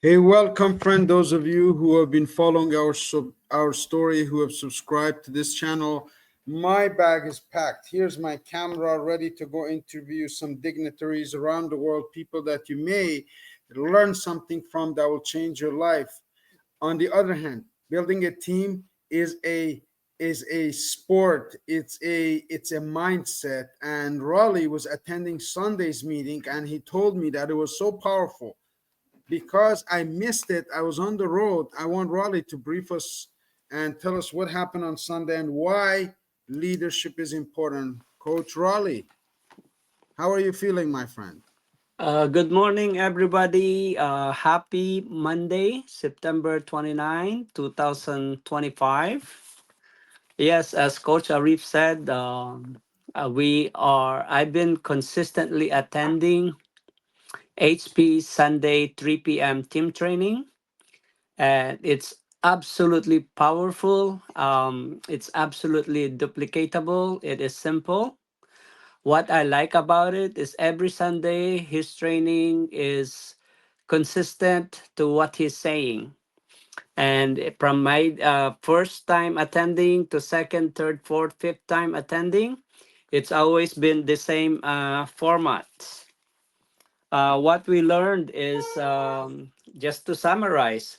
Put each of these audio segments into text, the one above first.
Hey, welcome, friend. Those of you who have been following our story, who have subscribed to this channel, my bag is packed. Here's my camera, ready to go interview some dignitaries around the world, people that you may learn something from that will change your life. On the other hand, building a team is a sport. It's a mindset. And Raleigh was attending Sunday's meeting, and he told me that it was so powerful because I missed it. I was on the road. I want Raleigh to brief us and tell us what happened on Sunday and why leadership is important. Coach Raleigh, how are you feeling, my friend? Good morning, everybody. Happy Monday, September 29, 2025. Yes, as Coach Arif said, I've been consistently attending HP Sunday 3 p.m. team training, and it's absolutely powerful. It's absolutely duplicatable. It is simple. What I like about it is every Sunday his training is consistent to what he's saying. And from my first time attending to second, third, fourth, fifth time attending, it's always been the same format. What we learned is just to summarize.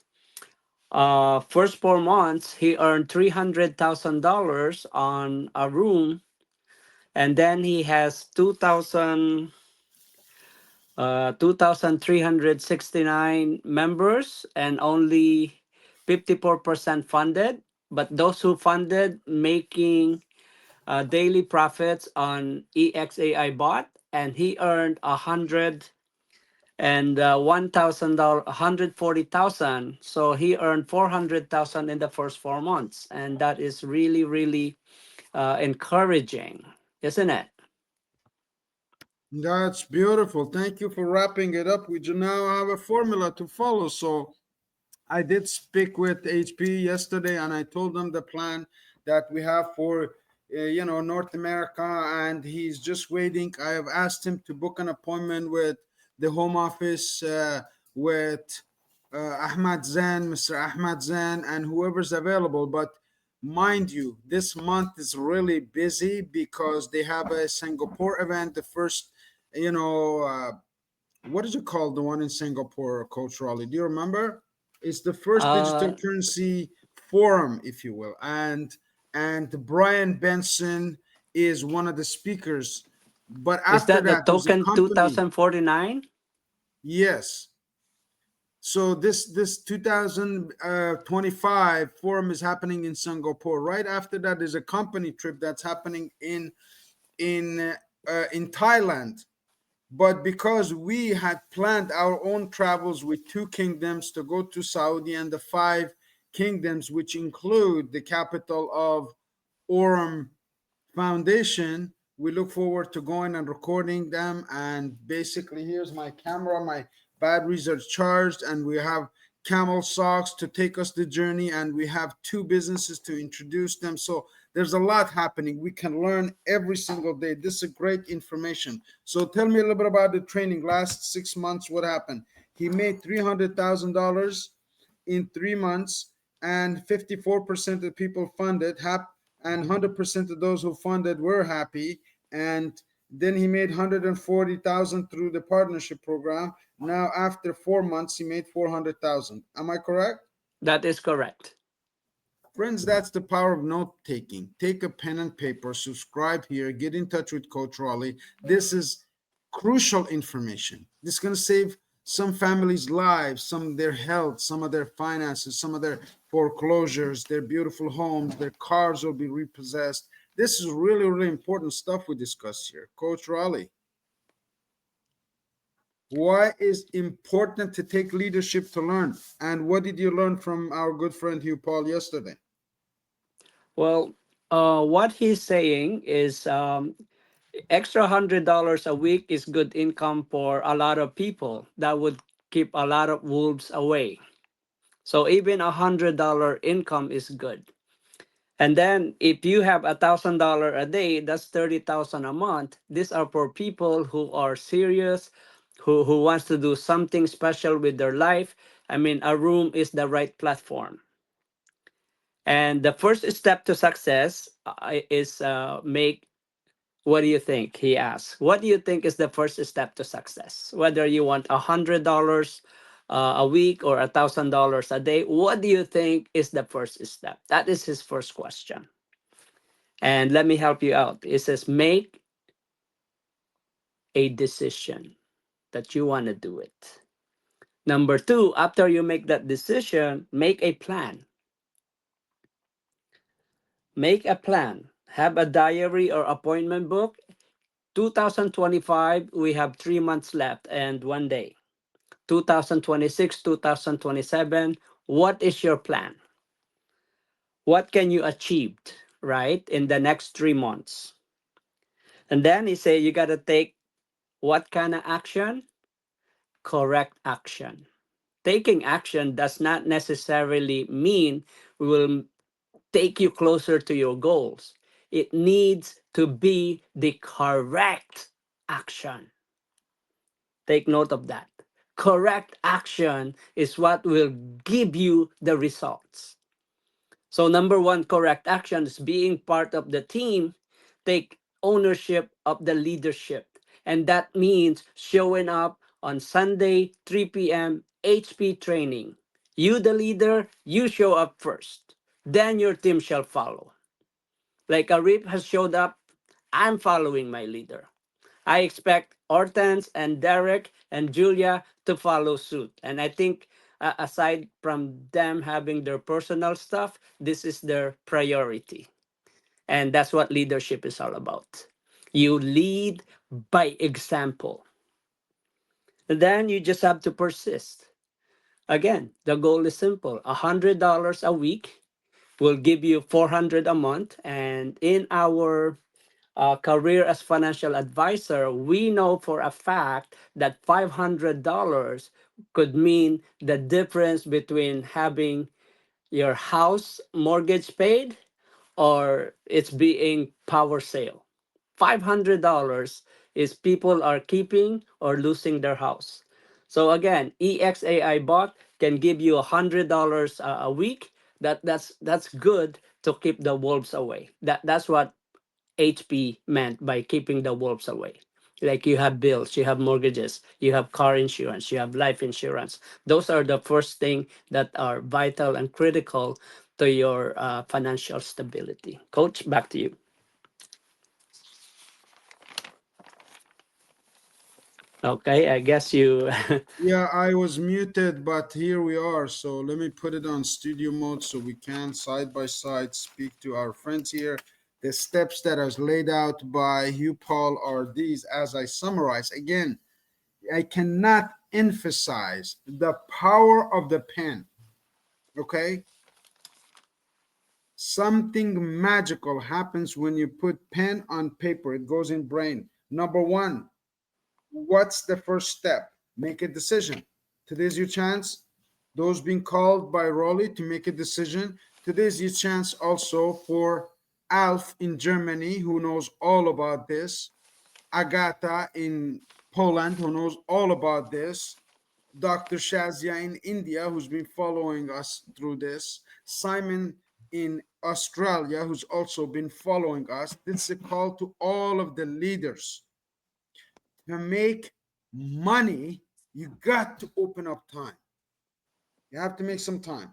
First 4 months, he earned $300,000 on a room, and then he has 2,369 members and only 54% funded. But those who funded making daily profits on EXAI bot, and he earned 1,000, 140,000. So he earned 400,000 in the first 4 months, and that is really, really encouraging, isn't it? That's beautiful. Thank you for wrapping it up. We do now have a formula to follow. So I did speak with HP yesterday, and I told them the plan that we have for North America, and he's just waiting. I have asked him to book an appointment with the Home Office with Ahmad Zain, Mr. Ahmad Zain, and whoever's available. But mind you, this month is really busy because they have a Singapore event. The first, you know, uh, what is it called? The one in Singapore, Coach Raleigh. Do you remember? It's the first digital Uh, currency forum, if you will, and Brian Benson is one of the speakers. But is after that the that, there's a token company. 2049? Yes. So this 2025 forum is happening in Singapore. Right after that, there's a company trip that's happening in Thailand. But because we had planned our own travels with two kingdoms to go to Saudi and the five kingdoms, which include the capital of Aurum Foundation, we look forward to going and recording them. And basically, here's my camera, my batteries are charged, and we have Camel socks to take us the journey, and we have two businesses to introduce them. So there's a lot happening. We can learn every single day. This is great information. So tell me a little bit about the training. Last 6 months, what happened? He made $300,000 in 3 months, and 54% of the people funded, and 100% of those who funded were happy. And then he made 140,000 through the partnership program. Now, after 4 months, he made 400,000. Am I correct? That is correct. Friends, that's the power of note taking. Take a pen and paper, subscribe here, get in touch with Coach Raleigh. This is crucial information. This is going to save some families' lives, some of their health, some of their finances, some of their foreclosures, their beautiful homes, their cars will be repossessed. This is really, really important stuff we discuss here. Coach Raleigh, why is important to take leadership to learn? And what did you learn from our good friend Hugh Paul yesterday? Well, what he's saying is extra $100 a week is good income for a lot of people. That would keep a lot of wolves away. So even $100 income is good. And then if you have $1,000 a day, that's 30,000 a month. These are for people who are serious, who wants to do something special with their life. I mean, Aurum is the right platform. And the first step to success is make. What do you think? He asks. What do you think is the first step to success? Whether you want $100 a week or $1,000 a day, what do you think is the first step? That is his first question. And let me help you out. It says make a decision that you want to do it. Number two, after you make that decision, make a plan. Make a plan. Have a diary or appointment book. 2025, we have 3 months left and 1 day. 2026, 2027, what is your plan? What can you achieve, right, in the next 3 months? And then he say you got to take what kind of action? Correct action. Taking action does not necessarily mean will take you closer to your goals. It needs to be the correct action. Take note of that. Correct action is what will give you the results. So, number one, correct action is being part of the team. Take ownership of the leadership. And that means showing up on Sunday, 3 p.m., HP training. You, the leader, you show up first. Then your team shall follow. Like Arif has showed up, I'm following my leader. I expect Hortense and Derek and Julia to follow suit. And I think, aside from them having their personal stuff, this is their priority. And that's what leadership is all about. You lead by example. And then you just have to persist. Again, the goal is simple. $100 a week will give you 400 a month. And in our career as financial advisor, we know for a fact that $500 could mean the difference between having your house mortgage paid or it's being power sale. $500 is people are keeping or losing their house. So again, EXAI bot can give you $100 a week. That's good to keep the wolves away. That's what HP meant by keeping the wolves away. Like you have bills, you have mortgages, you have car insurance, you have life insurance. Those are the first thing that are vital and critical to your financial stability. Coach, back to you. Okay, I guess you. Yeah, I was muted, but here we are. So let me put it on studio mode so we can side by side speak to our friends here. The steps that are laid out by Hugh Paul are these as I summarize. Again, I cannot emphasize the power of the pen. Okay? Something magical happens when you put pen on paper. It goes in brain. Number one, what's the first step? Make a decision. Today's your chance. Those being called by Rolly to make a decision. Today's your chance also for Alf in Germany, who knows all about this. Agata in Poland, who knows all about this. Dr. Shazia in India, who's been following us through this. Simon in Australia, who's also been following us. This is a call to all of the leaders to make money. You got to open up time. You have to make some time.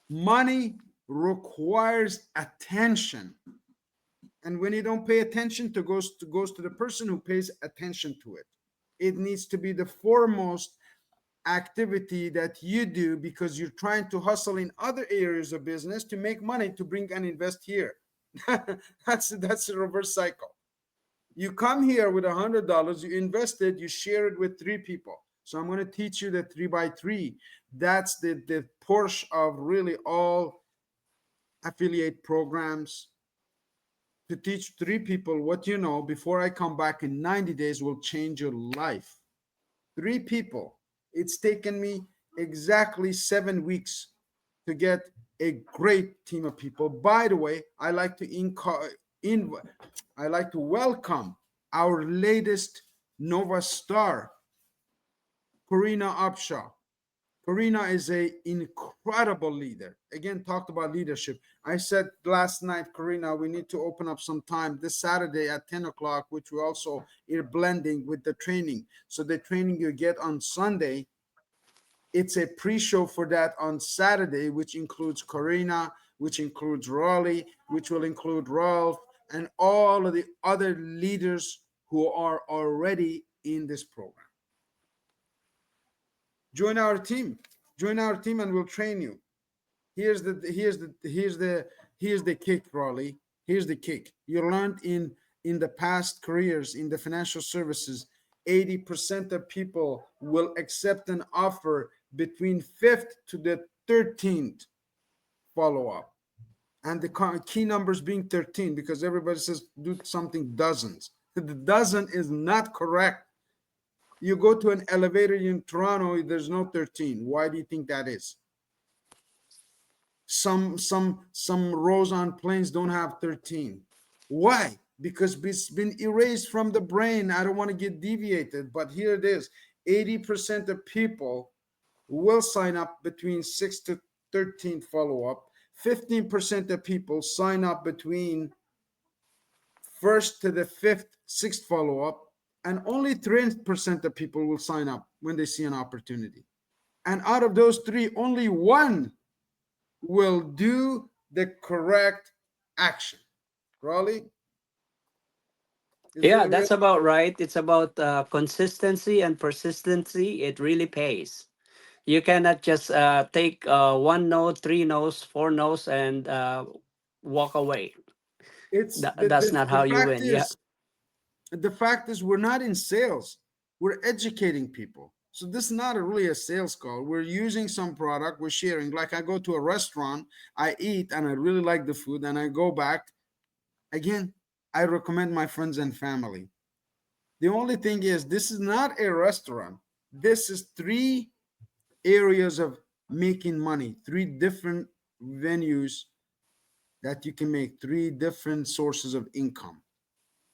Money requires attention. And when you don't pay attention to goes to the person who pays attention to it. It needs to be the foremost activity that you do because you're trying to hustle in other areas of business to make money to bring and invest here. That's a reverse cycle. You come here with $100, you invested, you share it with three people. So I'm going to teach you the 3 by 3. That's the Porsche of really all affiliate programs. To teach three people what you know before I come back in 90 days will change your life. Three people. It's taken me exactly 7 weeks to get a great team of people. By the way, I like to welcome our latest Nova Star, Karina Upshaw. Karina is a incredible leader. Again, talked about leadership. I said last night, Karina, we need to open up some time this Saturday at 10 o'clock, which we also are blending with the training. So the training you get on Sunday, it's a pre-show for that on Saturday, which includes Karina, which includes Raleigh, which will include Rolf, and all of the other leaders who are already in this program. Join our team. Join our team, and we'll train you. Here's the kick, Raleigh. Here's the kick. You learned in the past careers in the financial services, 80% of people will accept an offer between 5th to the 13th follow up. And the key numbers being 13, because everybody says do something dozens. The dozen is not correct. You go to an elevator in Toronto, there's no 13. Why do you think that is? Some rows on planes don't have 13. Why? Because it's been erased from the brain. I don't want to get deviated, but here it is. 80% of people will sign up between 6th to 13th follow-up. 15% of people sign up between 1st to the 5th, 6th follow-up, and only 3% of people will sign up when they see an opportunity. And out of those three, only one will do the correct action. Raleigh, is Yeah, it real? that's about right. It's about consistency and persistency. It really pays. You cannot just take one no, three no's, four no's, and walk away. It's That's not the how you fact win. Yeah. is the fact is we're not in sales. We're educating people. So this is not really a sales call. We're using some product, we're sharing. Like I go to a restaurant, I eat and I really like the food and I go back. Again, I recommend my friends and family. The only thing is this is not a restaurant. This is three areas of making money, three different venues that you can make, three different sources of income.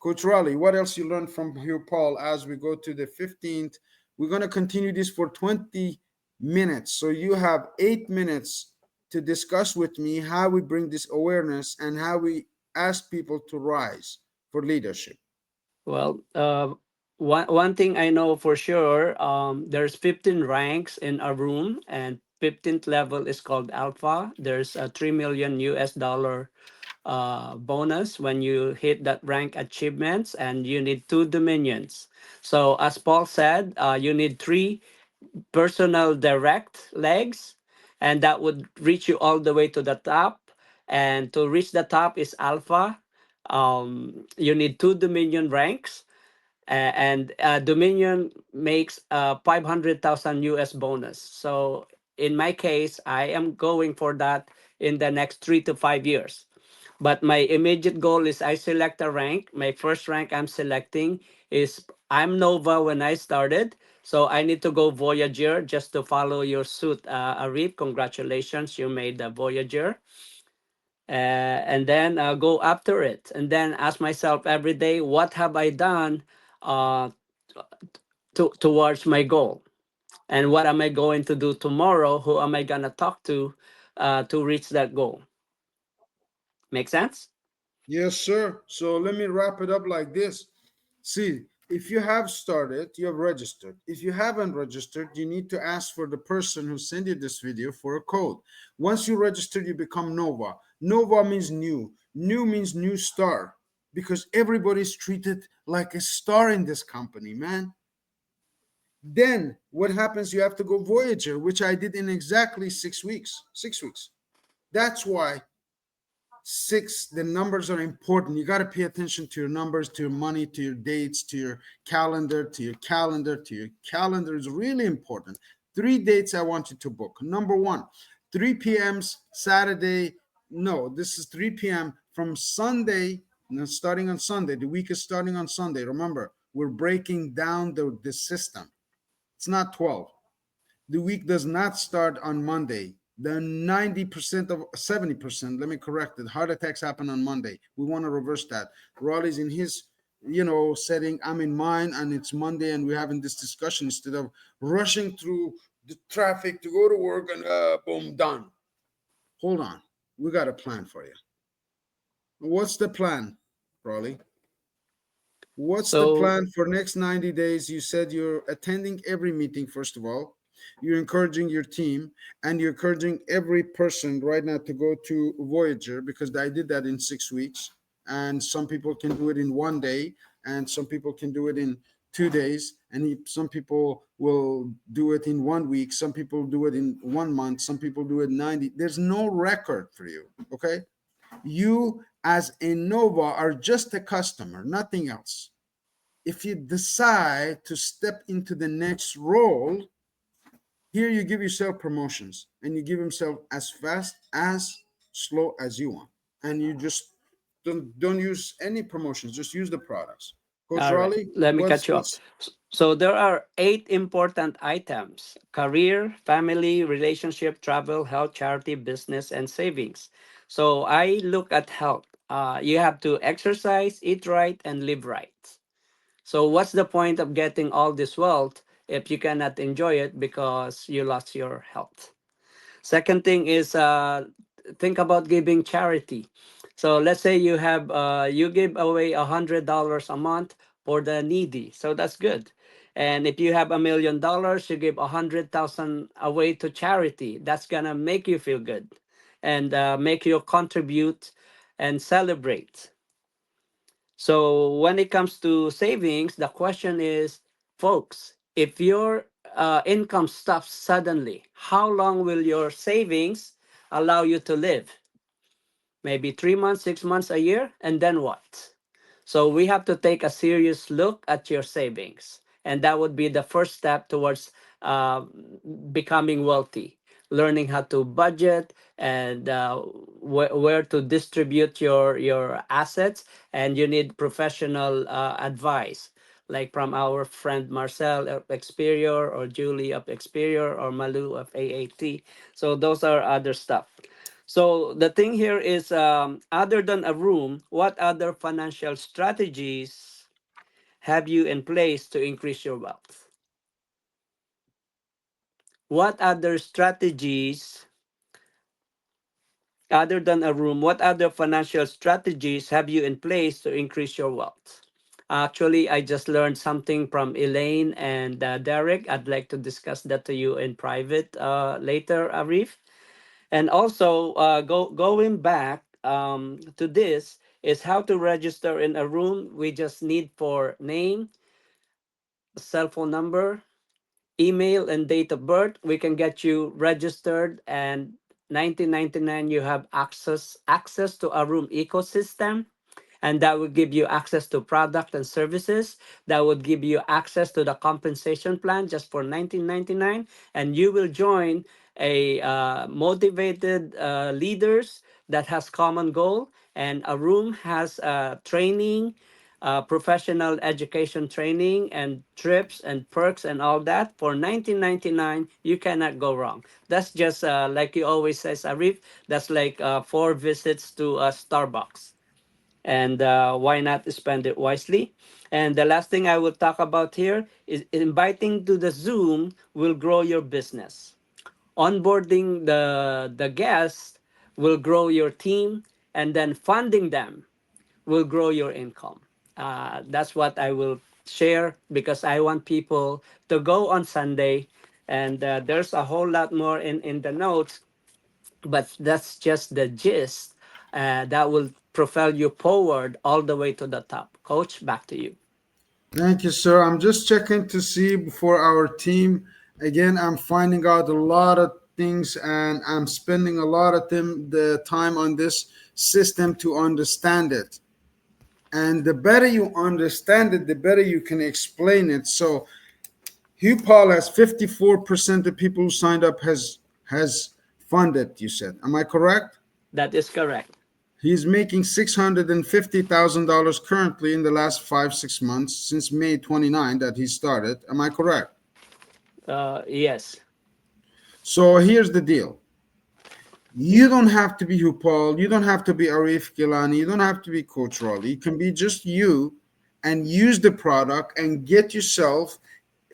Coach Raleigh, what else you learned from here, Paul, as we go to the 15th? We're going to continue this for 20 minutes. So you have 8 minutes to discuss with me how we bring this awareness and how we ask people to rise for leadership. Well, one thing I know for sure, there's 15 ranks in a room, and 15th level is called Alpha. There's a 3 million US dollar bonus when you hit that rank achievements, and you need two dominions. So as Paul said, you need three personal direct legs, and that would reach you all the way to the top. And to reach the top is Alpha. You need two dominion ranks, and Dominion makes 500,000 US bonus. So in my case, I am going for that in the next 3 to 5 years. But my immediate goal is I select a rank. My first rank I'm selecting is I'm Nova when I started. So I need to go Voyager just to follow your suit, Arif. Congratulations, you made the Voyager. And then go after it. And then ask myself every day, what have I done uh, towards my goal? And what am I going to do tomorrow? Who am I going to talk to reach that goal? Make sense? Yes, sir. So let me wrap it up like this. See, if you have started, you have registered. If you haven't registered, you need to ask for the person who sent you this video for a code. Once you register, you become Nova. Nova means new. New means new star because everybody's treated like a star in this company, man. Then what happens? You have to go Voyager, which I did in exactly 6 weeks. 6 weeks. That's why six, the numbers are important. You got to pay attention to your numbers, to your money, to your dates, to your calendar, to your calendar, to your calendar is really important. 3 dates I want you to book. Number one, 3 p.m. Saturday. No, this is 3 p.m. from Sunday, starting on Sunday. The week is starting on Sunday. Remember, we're breaking down the system. It's not 12. The week does not start on Monday. The 90% of 70%, let me correct it. Heart attacks happen on Monday. We want to reverse that. Raleigh's in his, setting. I'm in mine, and it's Monday, and we're having this discussion instead of rushing through the traffic to go to work, and boom, done. Hold on, we got a plan for you. What's the plan, Raleigh? What's the So plan for next 90 days? You said you're attending every meeting, first of all. You're encouraging your team, and you're encouraging every person right now to go to Voyager, because I did that in 6 weeks. And some people can do it in one day, and some people can do it in 2 days, and some people will do it in 1 week. Some people do it in 1 month. Some people do it 90. There's no record for you. Okay. You, as Innova, are just a customer, nothing else. If you decide to step into the next role, here you give yourself promotions, and you give yourself as fast as slow as you want, and you just don't use any promotions, just use the products. Coach all right, Raleigh, let me catch what's you up. what's So there are 8 important items: career, family, relationship, travel, health, charity, business, and savings. So I look at health. You have to exercise, eat right, and live right. So what's the point of getting all this wealth if you cannot enjoy it because you lost your health? Second thing is, think about giving charity. So let's say you give away $100 a month for the needy. So that's good. And if you have $1 million, you give 100,000 away to charity. That's gonna make you feel good, and make you contribute and celebrate. So when it comes to savings, the question is, folks, if your income stops suddenly, how long will your savings allow you to live? Maybe 3 months, 6 months, a year, and then what? So we have to take a serious look at your savings. And that would be the first step towards uh, becoming wealthy. Learning how to budget, and where to distribute your assets. And you need professional advice, like from our friend Marcel of Experior, or Julie of Experior, or Malu of AAT. So those are other stuff. So the thing here is, other than a room, what other financial strategies have you in place to increase your wealth? What other strategies, other than a room, what other financial strategies have you in place to increase your wealth? Actually, I just learned something from Elaine and Derek. I'd like to discuss that to you in private later, Arif. And also, going back to this, is how to register in a room. We just need for name, cell phone number, email, and date of birth. We can get you registered, and 1999 you have access to a room ecosystem, and that would give you access to product and services. That would give you access to the compensation plan just for 1999, and you will join a motivated leaders that has common goal. And a room has training, professional education training, and trips and perks and all that for 1999. You cannot go wrong. That's just like you always says, Arif, that's like 4 visits to Starbucks. And why not spend it wisely? And the last thing I will talk about here is inviting to the Zoom will grow your business. Onboarding the guests will grow your team, and then funding them will grow your income. That's what I will share, because I want people to go on Sunday. And there's a whole lot more in the notes, but that's just the gist that will propel you forward all the way to the top. Coach, back to you. Thank you, sir. I'm just checking to see for our team. Again, I'm finding out a lot of things, and I'm spending a lot of the time on this system to understand it. And the better you understand it, the better you can explain it. So Hugh Paul has 54% of people who signed up has funded, you said. Am I correct? That is correct. He's making $650,000 currently in the last 5 6 months since May 29 that he started. Am I correct? Yes. So here's the deal. You don't have to be Hupal. You don't have to be Arif GIlany. You don't have to be Coach Raleigh. You can be just you and use the product and get yourself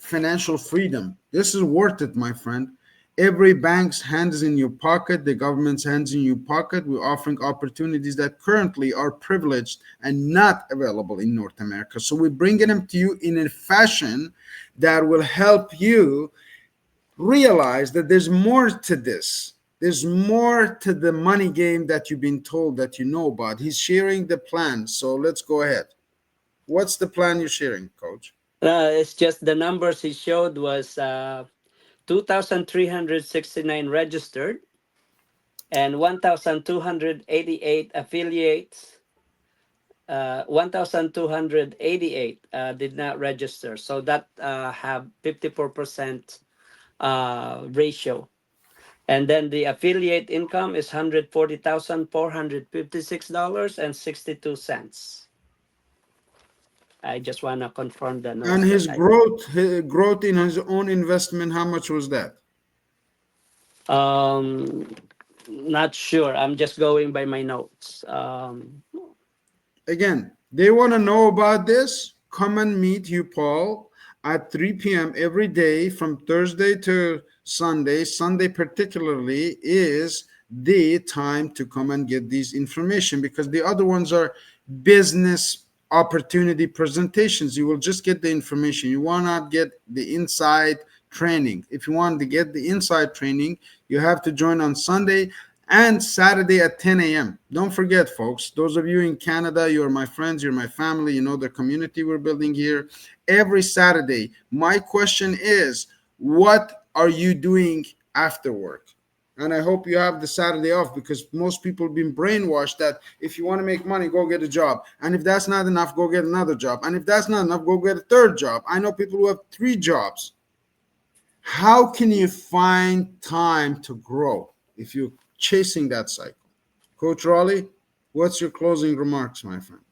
financial freedom. This is worth it, my friend. Every bank's hands in your pocket, the government's hands in your pocket. We're offering opportunities that currently are privileged and not available in North America. So we're bringing them to you in a fashion that will help you realize that there's more to this. There's more to the money game that you've been told that you know about. He's sharing the plan. So let's go ahead. What's the plan you're sharing, coach? It's just the numbers he showed was 2,369 registered and 1,288 affiliates. 1,288 did not register. So that have 54% ratio. And then the affiliate income is $140,456.62. I just want to confirm the And notes that his I. growth in his own investment, how much was that? Um, Not sure. I'm just going by my notes. Again, they want to know about this. Come and meet you, Paul, at 3 p.m. every day from Thursday to Sunday. Sunday, particularly, is the time to come and get these information because the other ones are business opportunity presentations. You will just get the information. You will not get the inside training. If you want to get the inside training, you have to join on Sunday and Saturday at 10 a.m. Don't forget, folks, those of you in Canada, you're my friends, you're my family, you know the community we're building here. Every Saturday, my question is, what are you doing after work? And I hope you have the Saturday off because most people have been brainwashed that if you want to make money, go get a job. And if that's not enough, go get another job. And if that's not enough, go get a third job. I know people who have three jobs. How can you find time to grow if you're chasing that cycle? Coach Raleigh, what's your closing remarks, my friend?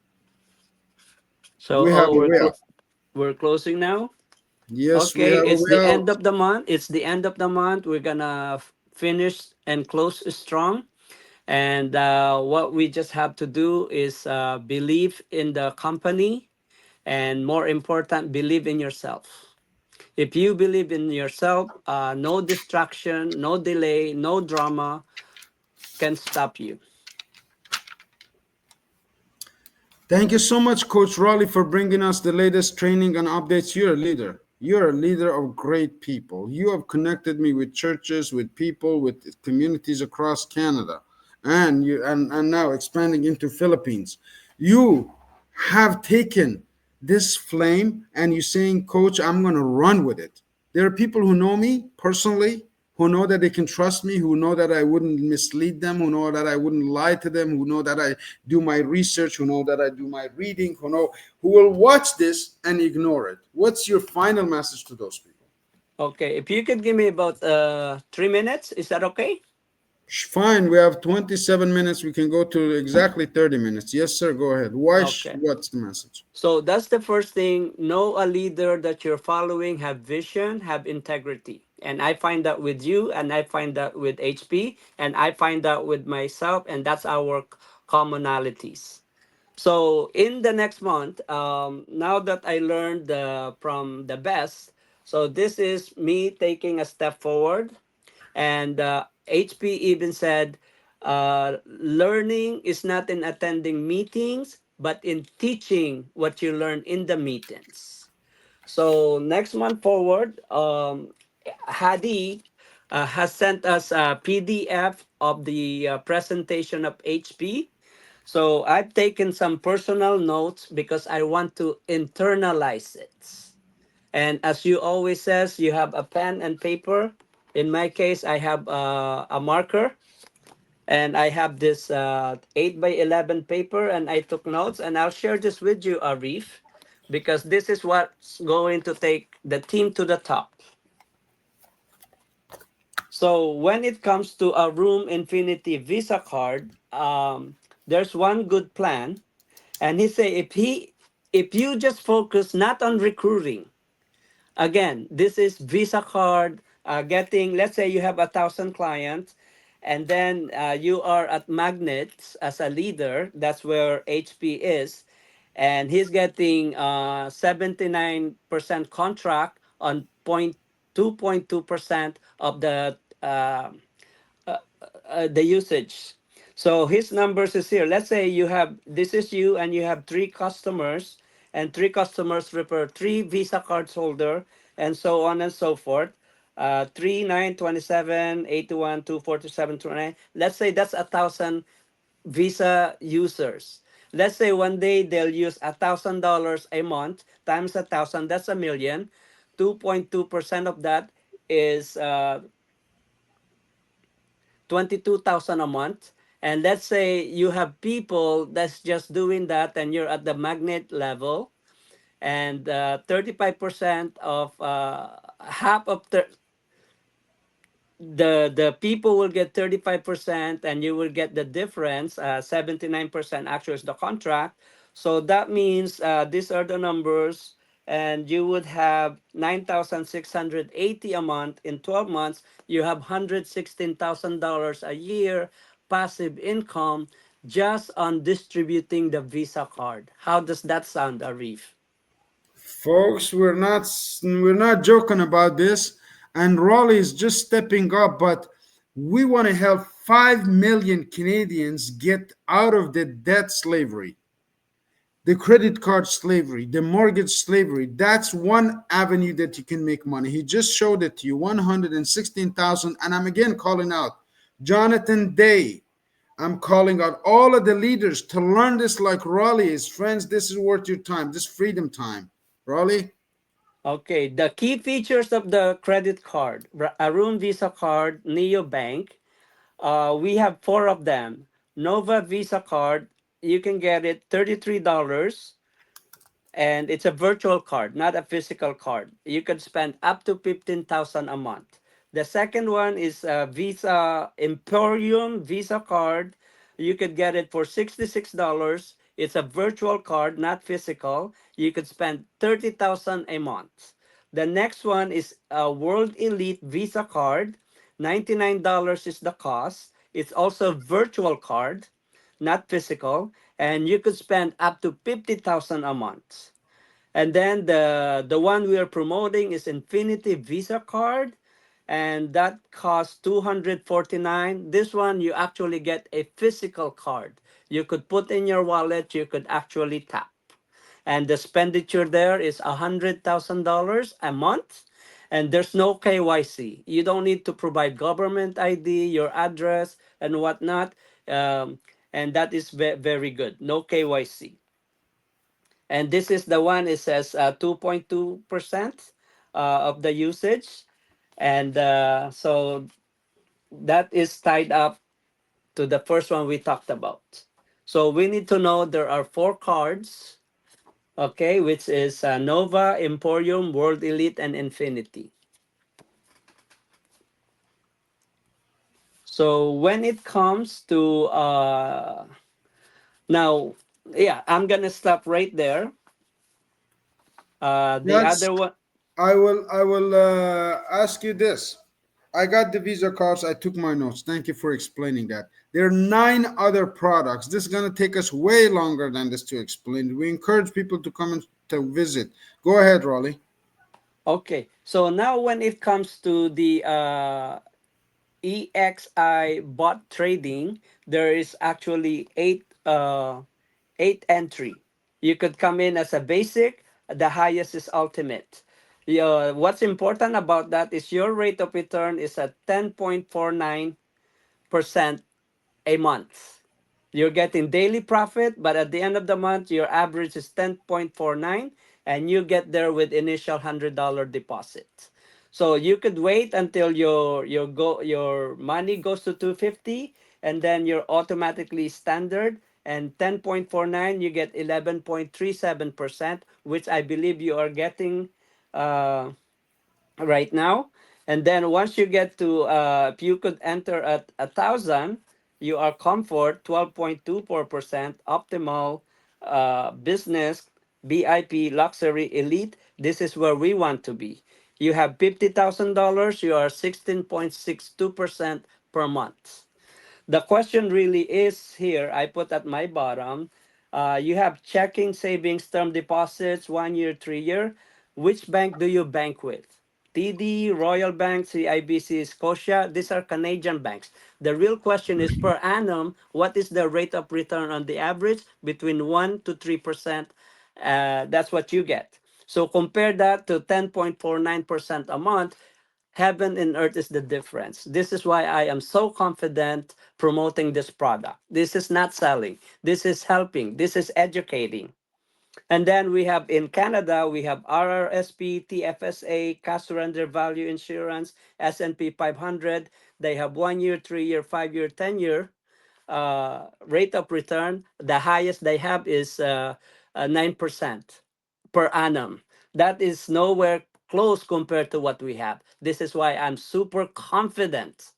so We have oh, a way out. we're closing now. Yes, we Okay, have a it's way the end out. of the month. It's the end of the month. We're gonna finish and close strong. And what we just have to do is believe in the company, and more important, believe in yourself. If you believe in yourself, no distraction, no delay, no drama can stop you. Thank you so much, Coach Raleigh, for bringing us the latest training and updates. You're a leader. You're a leader of great people. You have connected me with churches, with people, with communities across Canada, and now expanding into Philippines. You have taken this flame and you're saying, Coach, I'm going to run with it. There are people who know me personally, who know that they can trust me, who know that I wouldn't mislead them, who know that I wouldn't lie to them, who know that I do my research, who know that I do my reading, who will watch this and ignore it. What's your final message to those people? Okay, if you could give me about 3 minutes, is that okay? Fine, we have 27 minutes. We can go to exactly 30 minutes. Yes, sir. Go ahead. Okay. What's the message? So that's the first thing. Know a leader that you're following, have vision, have integrity. And I find that with you, and I find that with HP, and I find that with myself, and that's our commonalities. So in the next month, now that I learned from the best, so this is me taking a step forward. And HP even said, learning is not in attending meetings, but in teaching what you learn in the meetings. So next month forward, Hadi has sent us a PDF of the presentation of HP. So I've taken some personal notes because I want to internalize it. And as you always says, you have a pen and paper. In my case, I have a marker, and I have this 8 by 11 paper, and I took notes, and I'll share this with you, Arif, because this is what's going to take the team to the top. So when it comes to a Room Infinity Visa card, there's one good plan, and he say if you just focus not on recruiting. Again, this is Visa card, getting, let's say you have 1,000 clients, and then you are at Magnets as a leader. That's where HP is. And he's getting 79% contract on 2.2% of the usage. So his numbers is here. Let's say you have, this is you, and you have three customers, and three customers refer three Visa cards holder, and so on and so forth. 3, 9, 27, 81, 2, 47, 29. Let's say that's 1,000 Visa users. Let's say one day they'll use $1,000 a month times 1,000. That's a million. 2.2% of that is 22,000 a month. And let's say you have people that's just doing that, and you're at the magnet level, and 35% of half of the people will get 35%, and you will get the difference. 79% actually is the contract. So that means these are the numbers, and you would have 9,680 a month. In 12 months you have $116,000 a year passive income, just on distributing the Visa card. How does that sound, Arif? Folks, we're not joking about this, and Raleigh is just stepping up, but we want to help 5 million Canadians get out of the debt slavery, the credit card slavery, the mortgage slavery. That's one avenue that you can make money. He just showed it to you, 116,000. And I'm again calling out Jonathan Day. I'm calling out all of the leaders to learn this like Raleigh is. Friends, this is worth your time, this freedom time. Raleigh? Okay, the key features of the credit card, Arun Visa card, Neo Bank. We have four of them. Nova Visa card, you can get it $33, and it's a virtual card, not a physical card. You can spend up to 15,000 a month. The second one is Visa Emporium Visa card. You could get it for $66. It's a virtual card, not physical. You could spend 30,000 a month. The next one is a World Elite Visa card. $99 is the cost. It's also virtual card, not physical, and you could spend up to 50,000 a month. And then the one we are promoting is Infinity Visa card, and that costs 249. This one you actually get a physical card. You could put in your wallet, you could actually tap. And the expenditure there is $100,000 a month. And there's no KYC. You don't need to provide government ID, your address, and whatnot. And that is very good. No KYC. And this is the one, it says 2.2% of the usage. And so that is tied up to the first one we talked about. So we need to know there are four cards, okay, which is Nova, Emporium, World Elite, and Infinity. So when it comes to now, yeah, I'm gonna stop right there. The That's other one. I will ask you this. I got the Visa cards. I took my notes. Thank you for explaining that. There are 9 other products. This is gonna take us way longer than this to explain. We encourage people to come and to visit. Go ahead, Raleigh. Okay, so now when it comes to the EXI bot trading, there is actually eight entry. You could come in as a basic. The highest is ultimate. What's important about that is your rate of return is at 10.49% a month. You're getting daily profit, but at the end of the month, your average is 10.49, and you get there with initial $100 deposit. So you could wait until your money goes to 250, and then you're automatically standard, and 10.49 you get 11.37%, which I believe you are getting uh, right now. And then once you get to if you could enter at 1,000, you are comfort 12.24%, optimal, business, VIP, luxury, elite. This is where we want to be. You have $50,000, you are 16.62% per month. The question really is here, I put at my bottom, you have checking, savings, term deposits, 1 year, 3 year. Which bank do you bank with? TD, Royal Bank, CIBC, Scotia, these are Canadian banks. The real question is per annum, what is the rate of return on the average? Between 1 to 3%. That's what you get. So compare that to 10.49% a month. Heaven and earth is the difference. This is why I am so confident promoting this product. This is not selling. This is helping. This is educating. And then we have in Canada, we have RRSP, TFSA, Cash Surrender Value Insurance, S&P 500. They have 1 year, 3 year, 5 year, 10 year rate of return. The highest they have is 9% per annum. That is nowhere close compared to what we have. This is why I'm super confident.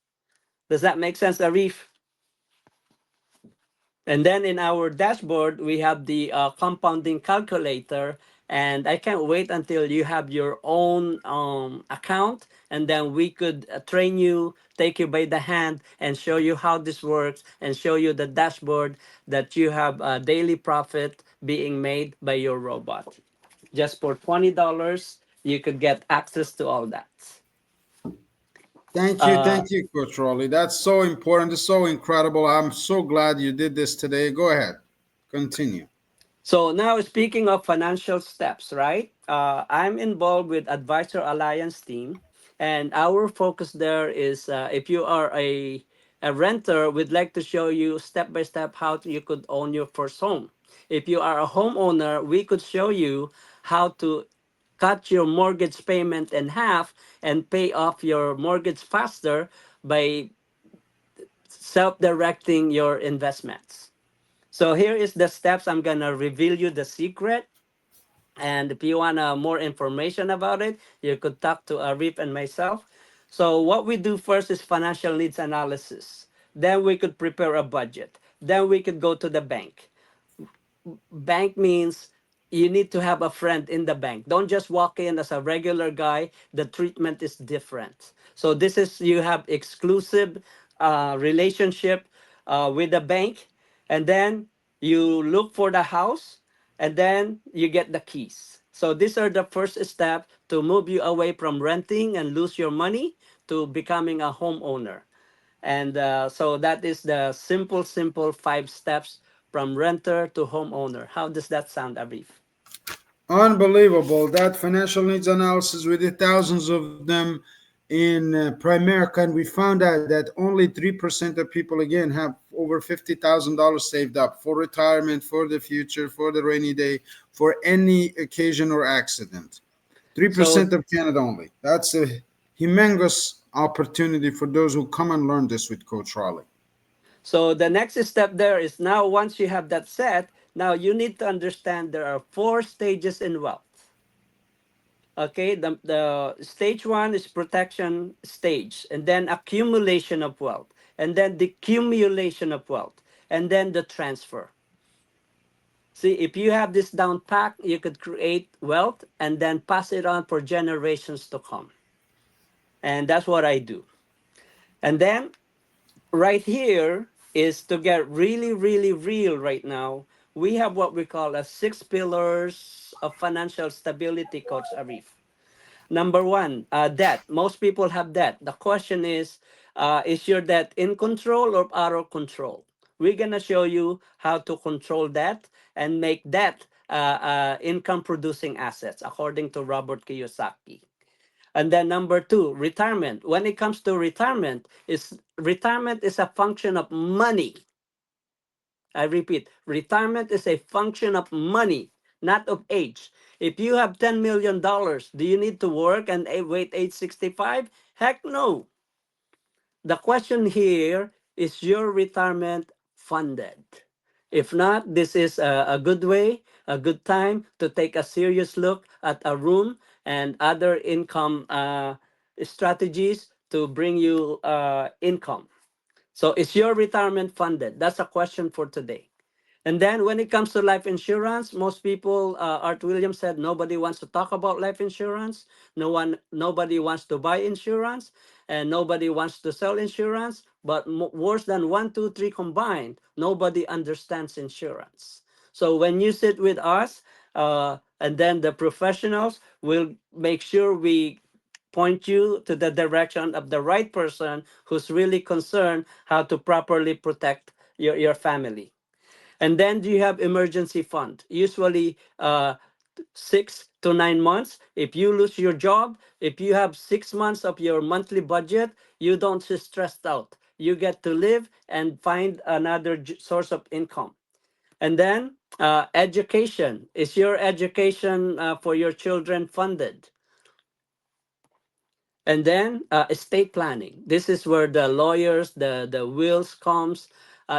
Does that make sense, Arif? And then in our dashboard, we have the compounding calculator. And I can't wait until you have your own account. And then we could train you, take you by the hand, and show you how this works, and show you the dashboard that you have a daily profit being made by your robot. Just for $20, you could get access to all that. Uh, Thank you, Coach Raleigh. That's so important. It's so incredible. I'm so glad you did this today. Go ahead, continue. So now speaking of financial steps, right? I'm involved with Advisor Alliance team, and our focus there is if you are a renter, we'd like to show you step by step how you could own your first home. If you are a homeowner, we could show you how to cut your mortgage payment in half and pay off your mortgage faster by self-directing your investments. So here is the steps. I'm gonna reveal you the secret. And if you want more information about it, you could talk to Arif and myself. So what we do first is financial needs analysis. Then we could prepare a budget. Then we could go to the bank. Bank means you need to have a friend in the bank. Don't just walk in as a regular guy. The treatment is different. So this is you have exclusive relationship with the bank, and then you look for the house, and then you get the keys. So these are the first step to move you away from renting and lose your money to becoming a homeowner. And so that is the simple 5 steps from renter to homeowner. How does that sound, Arif? Unbelievable. That financial needs analysis, we did thousands of them in Primerica, and we found out that only 3% of people, again, have over $50,000 saved up for retirement, for the future, for the rainy day, for any occasion or accident. So 3% of Canada only. That's a humongous opportunity for those who come and learn this with Coach Raleigh. so the next step there is now once you have that set, now you need to understand there are 4 stages in wealth. Okay, the stage one is protection stage, and then accumulation of wealth, and then the accumulation of wealth, and then the transfer. See, if you have this down pack, you could create wealth and then pass it on for generations to come. And that's what I do. And then right here is to get really real right now. We have what we call a 6 pillars of financial stability, Coach Arif. Number one, debt. Most people have debt. The question is your debt in control or out of control? We're going to show you how to control debt and make debt income producing assets, according to Robert Kiyosaki. And then number two, retirement. When it comes to retirement is a function of money. I repeat, retirement is a function of money, not of age. If you have $10 million, do you need to work and wait age 65? Heck no. The question here is your retirement funded? If not, this is a good way, a good time to take a serious look at a room and other income strategies to bring you income. So is your retirement funded? That's a question for today. And then when it comes to life insurance, most people, Art Williams said, nobody wants to talk about life insurance. Nobody wants to buy insurance, and nobody wants to sell insurance. But worse than one, two, three combined, nobody understands insurance. So when you sit with us, and then the professionals will make sure we point you to the direction of the right person who's really concerned how to properly protect your family. And then you have emergency fund, usually 6 to 9 months. If you lose your job, if you have 6 months of your monthly budget, you don't get stressed out. You get to live and find another source of income. And then education. Is your education for your children funded? And then estate planning. This is where the lawyers, the wills comes.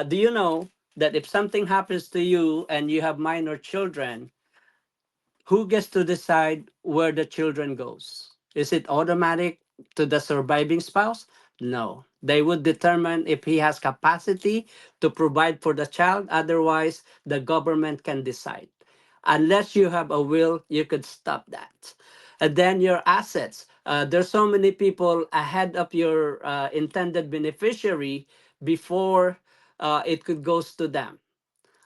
Do you know that if something happens to you and you have minor children, who gets to decide where the children goes? Is it automatic to the surviving spouse? No. They would determine if he has capacity to provide for the child. Otherwise, the government can decide. Unless you have a will, you could stop that. And then your assets. There's so many people ahead of your intended beneficiary before it could goes to them,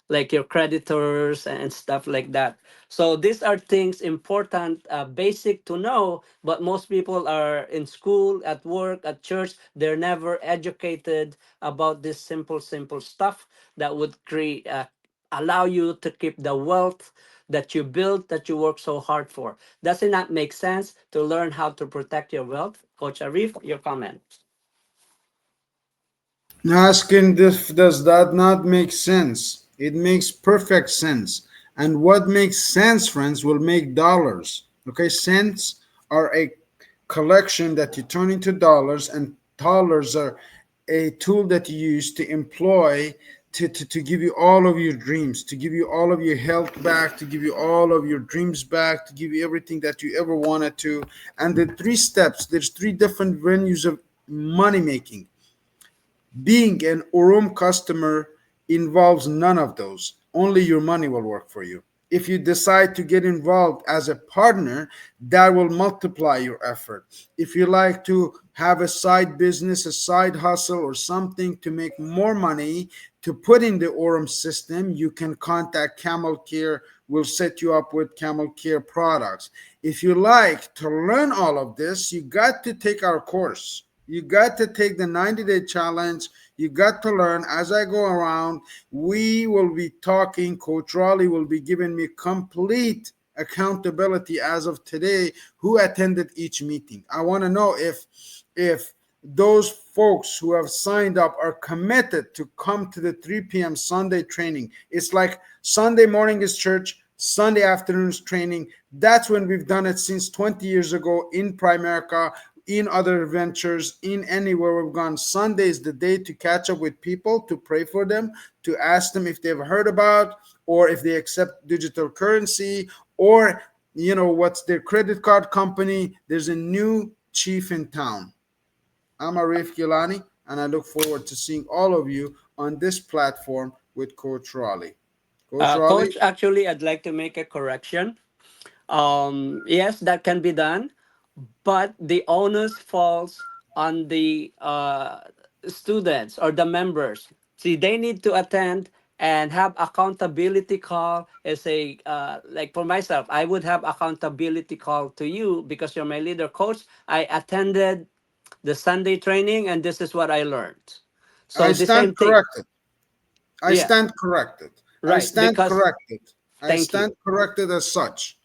like your creditors and stuff like that. So these are things important, basic to know, but most people are in school, at work, at church. They're never educated about this simple stuff that would create, allow you to keep the wealth that you built, that you work so hard for. Does it not make sense to learn how to protect your wealth? Coach Arif, your comment. Asking this, does that not make sense? It makes perfect sense. And what makes sense, friends, will make dollars. Okay, cents are a collection that you turn into dollars, and dollars are a tool that you use to employ to give you all of your dreams, to give you all of your health back, to give you all of your dreams back, to give you everything that you ever wanted to. And the three steps, there's three different venues of money making. Being an Aurum customer involves none of those. Only your money will work for you. If you decide to get involved as a partner, that will multiply your effort. If you like to have a side business, a side hustle, or something to make more money to put in the Aurum system, you can contact Camel Care. We'll set you up with Camel Care products. If you like to learn all of this, you got to take our course. You got to take the 90-day challenge. You got to learn as I go around. We will be talking. Coach Raleigh will be giving me complete accountability as of today who attended each meeting. I want to know if those folks who have signed up are committed to come to the 3 p.m. Sunday training. It's like Sunday morning is church, Sunday afternoon is training. That's when we've done it since 20 years ago in Primerica, in other ventures, in anywhere we've gone. Sunday is the day to catch up with people, to pray for them, to ask them if they've heard about or if they accept digital currency, or what's their credit card company. There's a new chief in town. I'm Arif GIlany, and I look forward to seeing all of you on this platform with Coach Raleigh. Coach Raleigh, Coach, actually, I'd like to make a correction. Yes, that can be done, but the onus falls on the students or the members. See, they need to attend and have accountability call as a like for myself, I would have accountability call to you because you're my leader. Coach, I attended the Sunday training and this is what I learned. I So the stand same thing. corrected. I Yeah, stand corrected. I right. stand Because corrected. I thank stand you. corrected as such.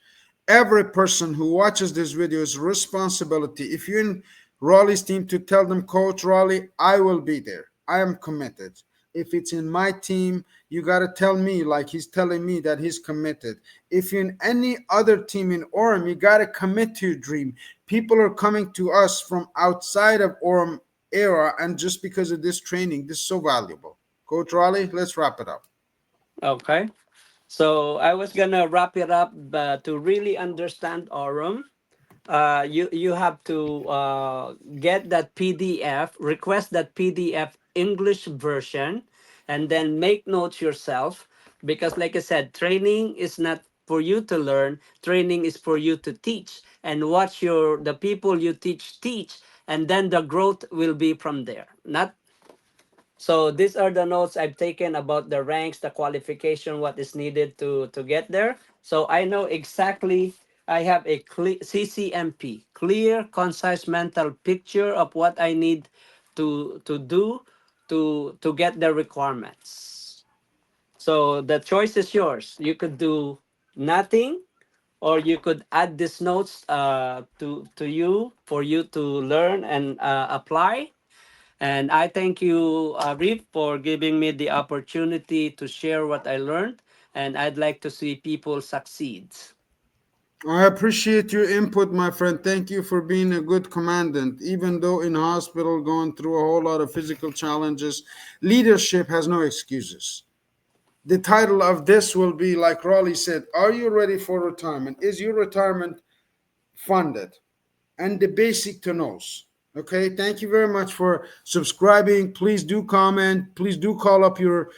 Every person who watches this video is responsibility. If you're in Raleigh's team, to tell them, Coach Raleigh, I will be there. I am committed. If it's in my team, you got to tell me like he's telling me that he's committed. If you're in any other team in Aurum, you got to commit to your dream. People are coming to us from outside of Aurum era, and just because of this training, this is so valuable. Coach Raleigh, let's wrap it up. Okay. So I was gonna wrap it up, but to really understand Aurum, you have to get that PDF, request that PDF English version, and then make notes yourself. Because, like I said, training is not for you to learn. Training is for you to teach and watch the people you teach, and then the growth will be from there. Not So these are the notes I've taken about the ranks, the qualification, what is needed to get there. So I know exactly. I have a CCMP, clear, concise mental picture of what I need to do to get the requirements. So the choice is yours. You could do nothing, or you could add these notes to you for you to learn and apply. And I thank you, Arif, for giving me the opportunity to share what I learned. And I'd like to see people succeed. I appreciate your input, my friend. Thank you for being a good commandant. Even though in hospital, going through a whole lot of physical challenges, leadership has no excuses. The title of this will be, like Raleigh said, are you ready for retirement? Is your retirement funded? And the basic to knows. Okay, thank you very much for subscribing. Please do comment. Please do call up your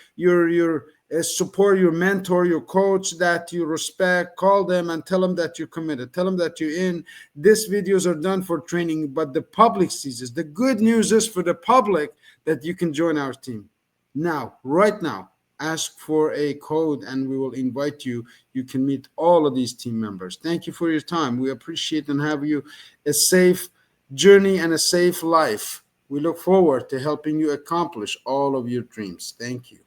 support, your mentor, your coach that you respect. Call them and tell them that you're committed. Tell them that you're in. These videos are done for training, but the public sees this. The good news is for the public that you can join our team now, right now. Ask for a code and we will invite you. You can meet all of these team members. Thank you for your time. We appreciate and have you a safe journey and a safe life. We look forward to helping you accomplish all of your dreams. Thank you.